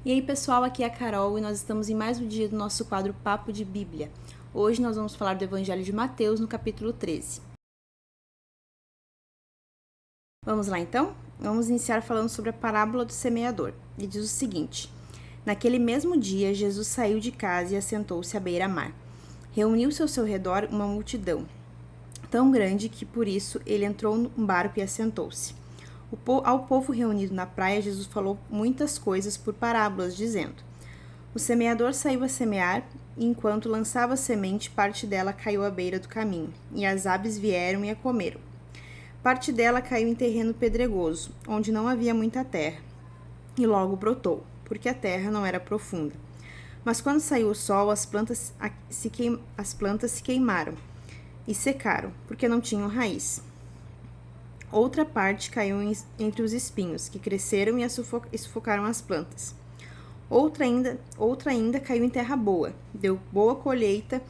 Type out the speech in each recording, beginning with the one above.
E aí, pessoal, aqui é a Carol e nós estamos em mais um dia do nosso quadro Papo de Bíblia. Hoje nós vamos falar do Evangelho de Mateus, no capítulo 13. Vamos lá, então? Vamos iniciar falando sobre a parábola do semeador. E diz o seguinte: Naquele mesmo dia, Jesus saiu de casa e assentou-se à beira-mar. Reuniu-se ao seu redor uma multidão, tão grande que por isso ele entrou num barco e assentou-se. Ao povo reunido na praia, Jesus falou muitas coisas por parábolas, dizendo: O semeador saiu a semear, e enquanto lançava a semente, parte dela caiu à beira do caminho, e as aves vieram e a comeram. Parte dela caiu em terreno pedregoso, onde não havia muita terra, e logo brotou, porque a terra não era profunda. Mas quando saiu o sol, as plantas se queimaram e secaram, porque não tinham raiz. Outra parte caiu entre os espinhos, que cresceram e sufocaram as plantas. Outra ainda caiu em terra boa, deu boa colheita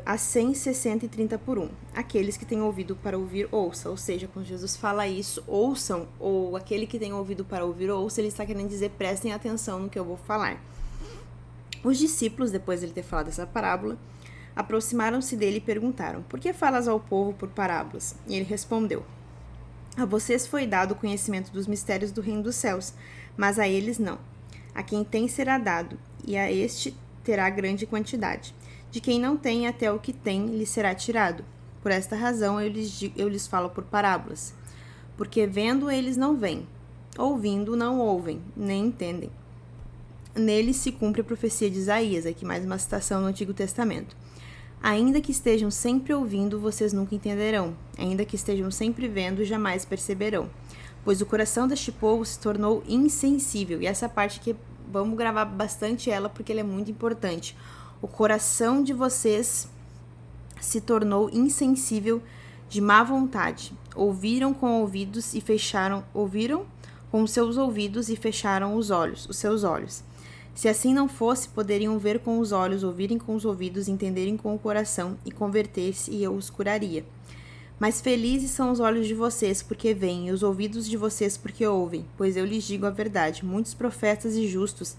a 100, 60 e 30 por 1. Aqueles que têm ouvido para ouvir, ouça. Ou seja, quando Jesus fala isso, ouçam, ou aquele que tem ouvido para ouvir, ouça, ele está querendo dizer, prestem atenção no que eu vou falar. Os discípulos, depois de ele ter falado essa parábola, aproximaram-se dele e perguntaram: Por que falas ao povo por parábolas? E ele respondeu: A vocês foi dado o conhecimento dos mistérios do reino dos céus, mas a eles não. A quem tem será dado, e a este terá grande quantidade. De quem não tem, até o que tem lhe será tirado. Por esta razão eu lhes falo por parábolas. Porque vendo eles não veem, ouvindo não ouvem, nem entendem. Nele se cumpre a profecia de Isaías, aqui mais uma citação no Antigo Testamento. Ainda que estejam sempre ouvindo, vocês nunca entenderão. Ainda que estejam sempre vendo, jamais perceberão. Pois o coração deste povo se tornou insensível. E essa parte aqui, vamos gravar bastante ela, porque ela é muito importante. O coração de vocês se tornou insensível de má vontade. Ouviram com ouvidos e fecharam. Ouviram com os seus ouvidos e fecharam os seus olhos. Se assim não fosse, poderiam ver com os olhos, ouvirem com os ouvidos, entenderem com o coração e converter-se, e eu os curaria. Mas felizes são os olhos de vocês, porque veem, e os ouvidos de vocês, porque ouvem. Pois eu lhes digo a verdade: muitos profetas e justos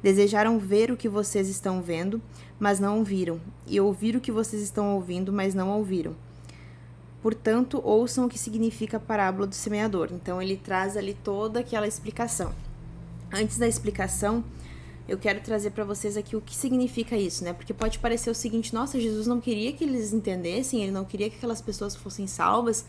desejaram ver o que vocês estão vendo, mas não viram, e ouvir o que vocês estão ouvindo, mas não ouviram. Portanto, ouçam o que significa a parábola do semeador. Então, ele traz ali toda aquela explicação. Antes da explicação, eu quero trazer para vocês aqui o que significa isso, né? Porque pode parecer o seguinte: nossa, Jesus não queria que eles entendessem, ele não queria que aquelas pessoas fossem salvas.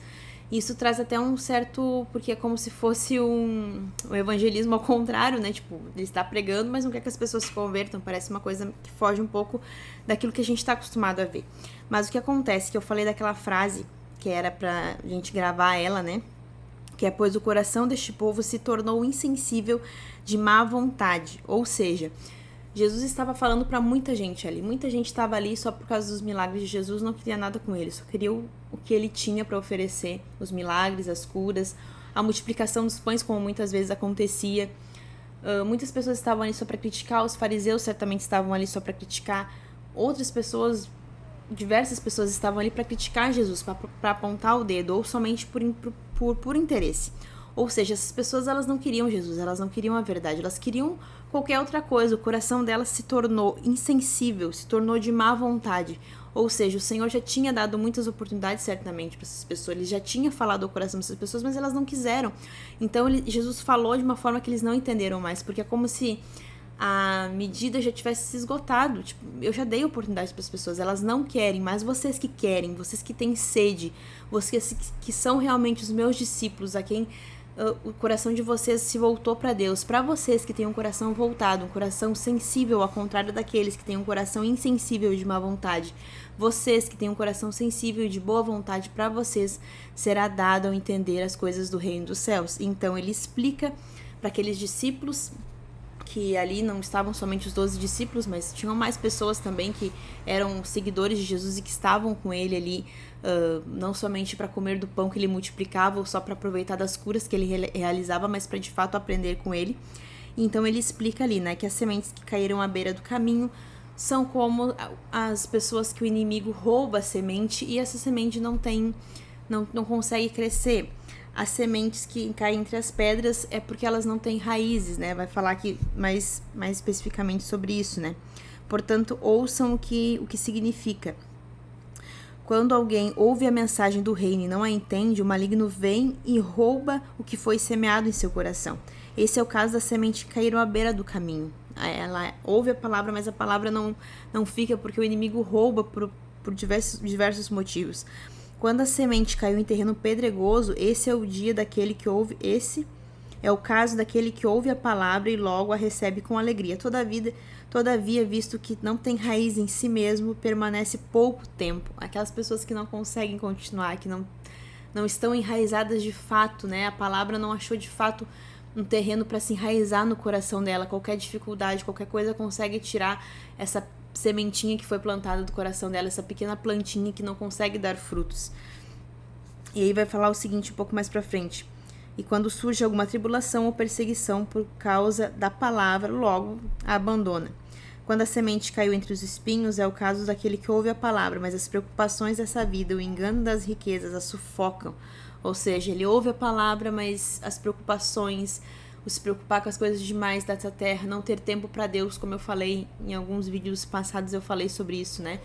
Isso traz até um certo... porque é como se fosse um evangelismo ao contrário, né? Tipo, ele está pregando, mas não quer que as pessoas se convertam. Parece uma coisa que foge um pouco daquilo que a gente está acostumado a ver. Mas o que acontece, que eu falei daquela frase, que era pra gente gravar ela, né? Que é: pois o coração deste povo se tornou insensível de má vontade. Ou seja, Jesus estava falando para muita gente ali. Muita gente estava ali só por causa dos milagres de Jesus, não queria nada com ele, só queria o que ele tinha para oferecer, os milagres, as curas, a multiplicação dos pães, como muitas vezes acontecia. Muitas pessoas estavam ali só para criticar, os fariseus certamente estavam ali só para criticar, outras pessoas, diversas pessoas estavam ali para criticar Jesus, para apontar o dedo, ou somente por interesse. Ou seja, essas pessoas, elas não queriam Jesus, elas não queriam a verdade, elas queriam qualquer outra coisa. O coração delas se tornou insensível, se tornou de má vontade. Ou seja, o Senhor já tinha dado muitas oportunidades certamente para essas pessoas, ele já tinha falado ao coração dessas pessoas, mas elas não quiseram. Então Jesus falou de uma forma que eles não entenderam mais, porque é como se a medida já tivesse se esgotado. Tipo, eu já dei oportunidade para as pessoas, elas não querem, mas vocês que querem, vocês que têm sede, vocês que são realmente os meus discípulos, a quem o coração de vocês se voltou para Deus, para vocês que têm um coração voltado, um coração sensível, ao contrário daqueles que têm um coração insensível de má vontade, vocês que têm um coração sensível e de boa vontade, para vocês será dado ao entender as coisas do reino dos céus. Então ele explica para aqueles discípulos, que ali não estavam somente os 12 discípulos, mas tinham mais pessoas também que eram seguidores de Jesus e que estavam com ele ali, não somente para comer do pão que ele multiplicava ou só para aproveitar das curas que ele realizava, mas para de fato aprender com ele. Então ele explica ali, né, que as sementes que caíram à beira do caminho são como as pessoas que o inimigo rouba a semente e essa semente não consegue crescer. as sementes que caem entre as pedras é porque elas não têm raízes, né? Vai falar aqui mais especificamente sobre isso, né? Portanto, ouçam o que significa. Quando alguém ouve a mensagem do reino e não a entende, o maligno vem e rouba o que foi semeado em seu coração. Esse é o caso da semente que caíram à beira do caminho. Ela ouve a palavra, mas a palavra não fica porque o inimigo rouba por diversos motivos. Quando a semente caiu em terreno pedregoso, esse é o dia daquele que ouve, esse é o caso daquele que ouve a palavra e logo a recebe com alegria. Todavia, visto que não tem raiz em si mesmo, permanece pouco tempo. Aquelas pessoas que não conseguem continuar, que não estão enraizadas de fato, né? A palavra não achou de fato um terreno para se enraizar no coração dela. Qualquer dificuldade, qualquer coisa consegue tirar essa sementinha que foi plantada do coração dela, essa pequena plantinha que não consegue dar frutos. E aí vai falar o seguinte um pouco mais pra frente. E quando surge alguma tribulação ou perseguição por causa da palavra, logo a abandona. Quando a semente caiu entre os espinhos, é o caso daquele que ouve a palavra, mas as preocupações dessa vida, o engano das riquezas, a sufocam. Ou seja, ele ouve a palavra, mas as preocupações, o se preocupar com as coisas demais dessa terra, não ter tempo para Deus, como eu falei em alguns vídeos passados, eu falei sobre isso, né?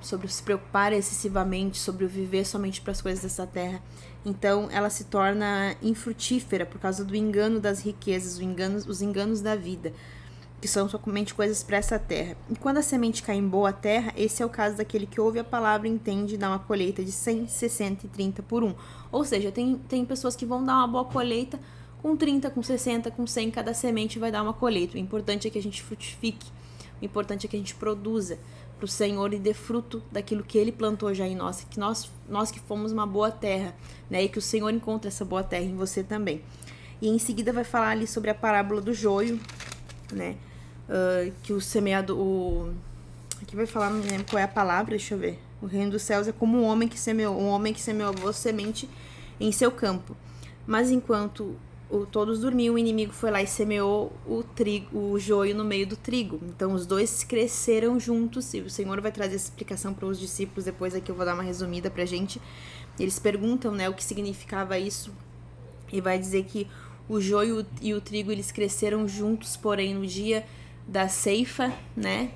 Sobre se preocupar excessivamente, sobre o viver somente para as coisas dessa terra. Então ela se torna infrutífera por causa do engano das riquezas, os enganos da vida, que são somente coisas para essa terra. E quando a semente cai em boa terra, esse é o caso daquele que ouve a palavra, entende e dá uma colheita de 100, 60 e 30 por 1. Ou seja, tem pessoas que vão dar uma boa colheita com 30, com 60, com 100, cada semente vai dar uma colheita. O importante é que a gente frutifique, o importante é que a gente produza para o Senhor e dê fruto daquilo que Ele plantou já em nós, que nós que fomos uma boa terra, né? E que o Senhor encontre essa boa terra em você também. E em seguida vai falar ali sobre a parábola do joio, né? Que o semeador... Aqui vai falar, não me lembro qual é a palavra, deixa eu ver. O reino dos céus é como um homem que semeou a boa semente em seu campo. Mas enquanto todos dormiam, o inimigo foi lá e semeou o joio no meio do trigo. Então os dois cresceram juntos, e o Senhor vai trazer essa explicação para os discípulos, depois aqui eu vou dar uma resumida pra gente. Eles perguntam, né, o que significava isso, e vai dizer que o joio e o trigo, eles cresceram juntos, porém no dia da ceifa, né,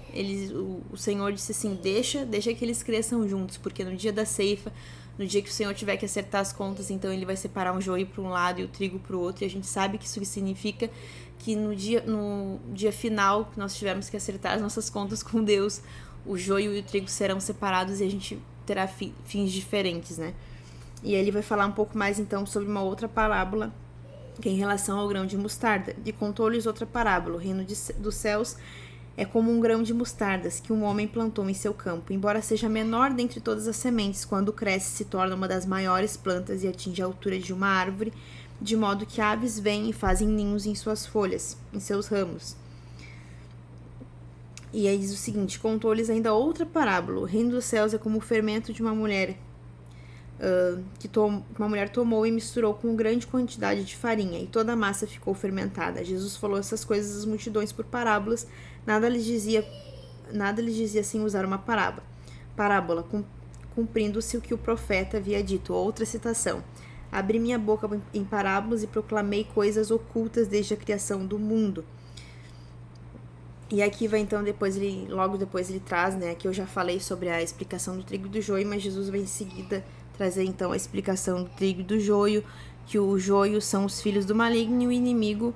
o Senhor disse assim, deixa que eles cresçam juntos, porque no dia da ceifa, no dia que o Senhor tiver que acertar as contas, então Ele vai separar um joio para um lado e o trigo para o outro. E a gente sabe que isso significa que no dia final, que nós tivermos que acertar as nossas contas com Deus, o joio e o trigo serão separados e a gente terá fins diferentes, né? E Ele vai falar um pouco mais, então, sobre uma outra parábola, que é em relação ao grão de mostarda. E contou-lhes outra parábola. O reino dos céus é como um grão de mostardas que um homem plantou em seu campo. Embora seja menor dentre todas as sementes, quando cresce se torna uma das maiores plantas e atinge a altura de uma árvore, de modo que aves vêm e fazem ninhos em suas folhas, em seus ramos. E aí diz o seguinte, contou-lhes ainda outra parábola. O reino dos céus é como o fermento de uma mulher que uma mulher tomou e misturou com grande quantidade de farinha, e toda a massa ficou fermentada. Jesus falou essas coisas às multidões por parábolas, nada lhes dizia sem usar uma parábola, cumprindo-se o que o profeta havia dito. Outra citação: abri minha boca em parábolas e proclamei coisas ocultas desde a criação do mundo. E aqui vai então, logo depois ele traz, né, que eu já falei sobre a explicação do trigo e do joio, mas Jesus vai em seguida trazer então a explicação do trigo e do joio, que o joio são os filhos do maligno e o inimigo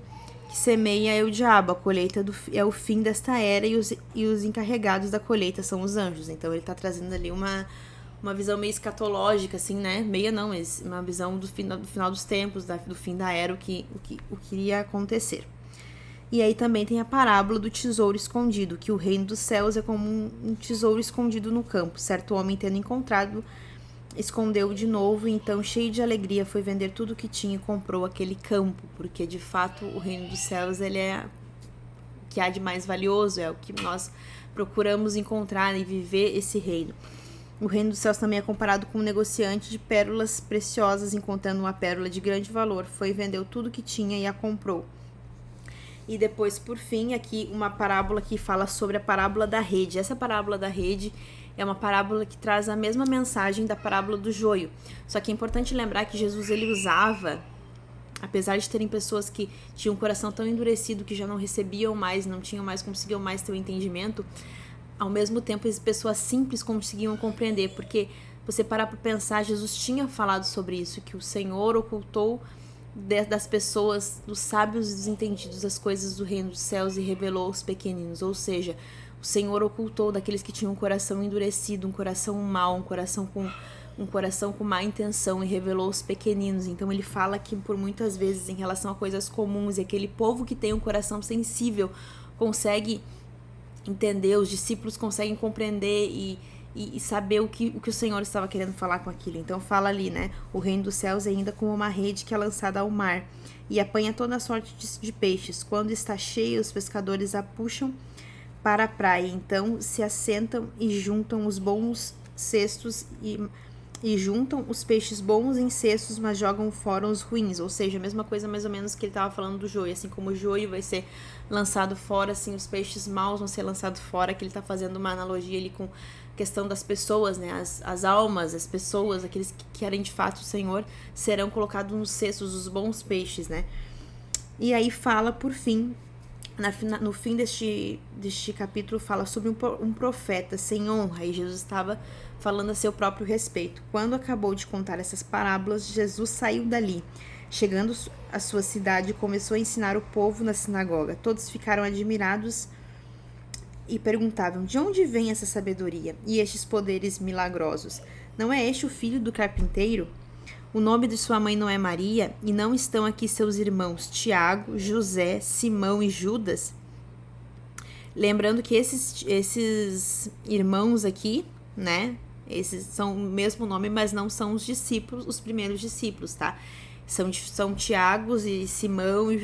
que semeia é o diabo. A colheita é o fim desta era e os encarregados da colheita são os anjos. Então ele está trazendo ali uma visão meio escatológica, assim, né? Meia não, mas uma visão do final dos tempos, do fim da era, o que iria acontecer. E aí também tem a parábola do tesouro escondido, que o reino dos céus é como um tesouro escondido no campo. Certo homem, tendo encontrado, escondeu de novo, e então, cheio de alegria, foi vender tudo o que tinha e comprou aquele campo, porque de fato o reino dos céus, ele é o que há de mais valioso, é o que nós procuramos encontrar e viver esse reino. O reino dos céus também é comparado com um negociante de pérolas preciosas, encontrando uma pérola de grande valor, foi e vendeu tudo o que tinha e a comprou. E depois, por fim, aqui uma parábola que fala sobre a parábola da rede. Essa parábola da rede é uma parábola que traz a mesma mensagem da parábola do joio. Só que é importante lembrar que Jesus, ele usava, apesar de terem pessoas que tinham um coração tão endurecido que já não recebiam mais, não tinham mais, conseguiam mais ter o entendimento, ao mesmo tempo as pessoas simples conseguiam compreender, porque você parar para pensar, Jesus tinha falado sobre isso, que o Senhor ocultou das pessoas, dos sábios e dos entendidos, as coisas do reino dos céus e revelou aos pequeninos. Ou seja, o Senhor ocultou daqueles que tinham um coração endurecido, um coração mau, um coração com má intenção, e revelou aos pequeninos. Então ele fala que por muitas vezes em relação a coisas comuns, e aquele povo que tem um coração sensível consegue entender, os discípulos conseguem compreender e saber o que o Senhor estava querendo falar com aquilo. Então fala ali, né? O reino dos céus é ainda como uma rede que é lançada ao mar e apanha toda a sorte de peixes. Quando está cheia, os pescadores a puxam para a praia. Então se assentam e juntam os bons cestos e juntam os peixes bons em cestos, mas jogam fora os ruins. Ou seja, a mesma coisa mais ou menos que ele estava falando do joio. Assim como o joio vai ser lançado fora, assim os peixes maus vão ser lançados fora, que ele está fazendo uma analogia ali com a questão das pessoas, né? As almas, as pessoas, aqueles que querem de fato o Senhor, serão colocados nos cestos, os bons peixes, né? E aí fala, por fim, no fim deste capítulo, fala sobre um profeta sem honra, e Jesus estava falando a seu próprio respeito. Quando acabou de contar essas parábolas, Jesus saiu dali. Chegando à sua cidade, começou a ensinar o povo na sinagoga. Todos ficaram admirados e perguntavam: de onde vem essa sabedoria e estes poderes milagrosos? Não é este o filho do carpinteiro? O nome de sua mãe não é Maria? E não estão aqui seus irmãos Tiago, José, Simão e Judas? Lembrando que esses irmãos aqui, né? Esses são o mesmo nome, mas não são os discípulos, os primeiros discípulos, tá? São Tiago e Simão e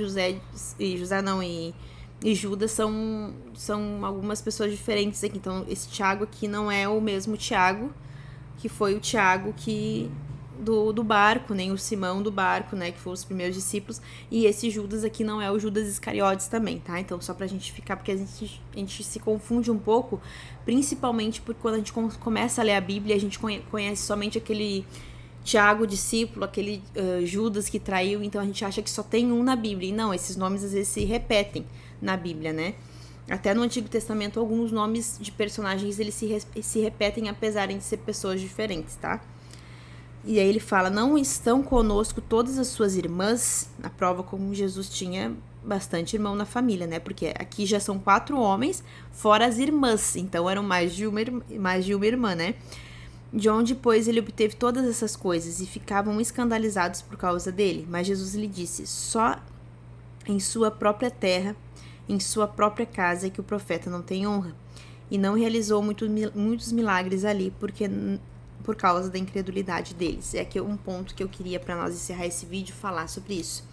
e Judas são algumas pessoas diferentes aqui. Então, esse Tiago aqui não é o mesmo Tiago, que foi o Tiago do barco, nem o Simão do barco, né, que foram os primeiros discípulos, e esse Judas aqui não é o Judas Iscariotes também, tá? Então, só pra gente ficar, porque a gente se confunde um pouco, principalmente porque quando a gente começa a ler a Bíblia, a gente conhece somente aquele Tiago, discípulo, aquele Judas que traiu, então a gente acha que só tem um na Bíblia, e não, esses nomes às vezes se repetem na Bíblia, né? Até no Antigo Testamento, alguns nomes de personagens, eles se repetem, apesar de ser pessoas diferentes, tá? E aí ele fala: não estão conosco todas as suas irmãs? A prova como Jesus tinha bastante irmão na família, né? Porque aqui já são 4 homens, fora as irmãs. Então eram mais de uma irmã, né? De onde, pois, ele obteve todas essas coisas, e ficavam escandalizados por causa dele. Mas Jesus lhe disse: só em sua própria terra, em sua própria casa, é que o profeta não tem honra. E não realizou muitos milagres ali, por causa da incredulidade deles. É aqui um ponto que eu queria, para nós encerrar esse vídeo, falar sobre isso.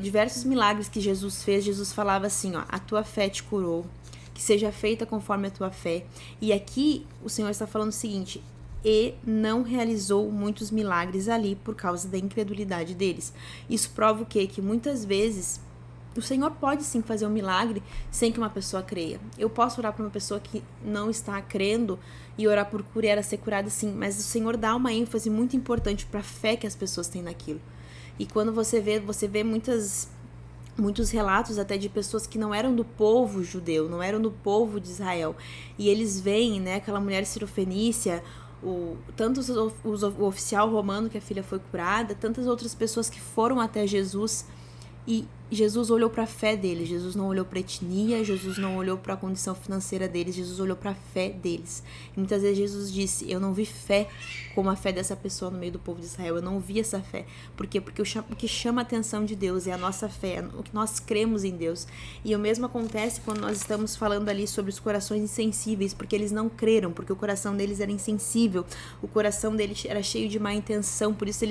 Diversos milagres que Jesus fez, Jesus falava assim, ó: a tua fé te curou, que seja feita conforme a tua fé. E aqui o Senhor está falando o seguinte: e não realizou muitos milagres ali por causa da incredulidade deles. Isso prova o quê? Que muitas vezes o Senhor pode sim fazer um milagre sem que uma pessoa creia. Eu posso orar para uma pessoa que não está crendo e orar por cura e ela ser curada, sim, mas o Senhor dá uma ênfase muito importante para a fé que as pessoas têm naquilo. E quando você vê muitos relatos até de pessoas que não eram do povo judeu, não eram do povo de Israel, e eles veem, né, aquela mulher cirofenícia, tanto o oficial romano que a filha foi curada, tantas outras pessoas que foram até Jesus, e Jesus olhou para a fé deles. Jesus não olhou para a etnia, Jesus não olhou para a condição financeira deles, Jesus olhou para a fé deles. E muitas vezes Jesus disse: eu não vi fé como a fé dessa pessoa no meio do povo de Israel, eu não vi essa fé. Por quê? Porque o que chama a atenção de Deus é a nossa fé, o que nós cremos em Deus. E o mesmo acontece quando nós estamos falando ali sobre os corações insensíveis, porque eles não creram, porque o coração deles era insensível, o coração deles era cheio de má intenção, por isso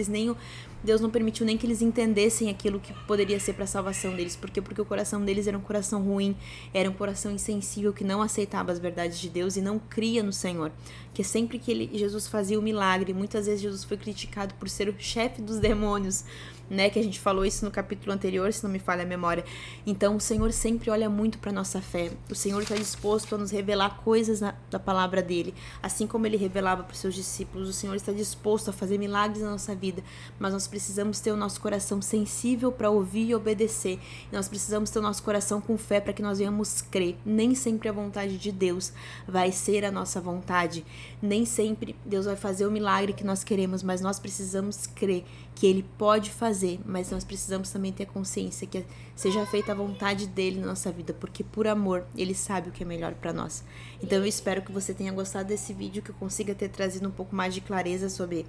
Deus não permitiu nem que eles entendessem aquilo que poderia ser para salvação salvação deles. Por quê? Porque o coração deles era um coração ruim, era um coração insensível, que não aceitava as verdades de Deus e não cria no Senhor. Que sempre que Jesus fazia o milagre, muitas vezes Jesus foi criticado por ser o chefe dos demônios, né? Que a gente falou isso no capítulo anterior, se não me falha a memória. Então o Senhor sempre olha muito para nossa fé. O Senhor está disposto a nos revelar coisas da palavra dele, assim como ele revelava para os seus discípulos. O Senhor está disposto a fazer milagres na nossa vida, mas nós precisamos ter o nosso coração sensível para ouvir e obedecer. E nós precisamos ter o nosso coração com fé para que nós venhamos crer. Nem sempre a vontade de Deus vai ser a nossa vontade. Nem sempre Deus vai fazer o milagre que nós queremos, mas nós precisamos crer que ele pode fazer, mas nós precisamos também ter consciência que seja feita a vontade dele na nossa vida, porque por amor ele sabe o que é melhor para nós. Então eu espero que você tenha gostado desse vídeo, que eu consiga ter trazido um pouco mais de clareza sobre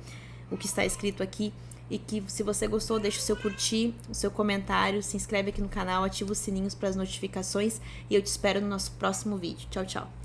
o que está escrito aqui, e que se você gostou, deixe o seu curtir, o seu comentário, se inscreve aqui no canal, ativa os sininhos para as notificações, e eu te espero no nosso próximo vídeo. Tchau, tchau!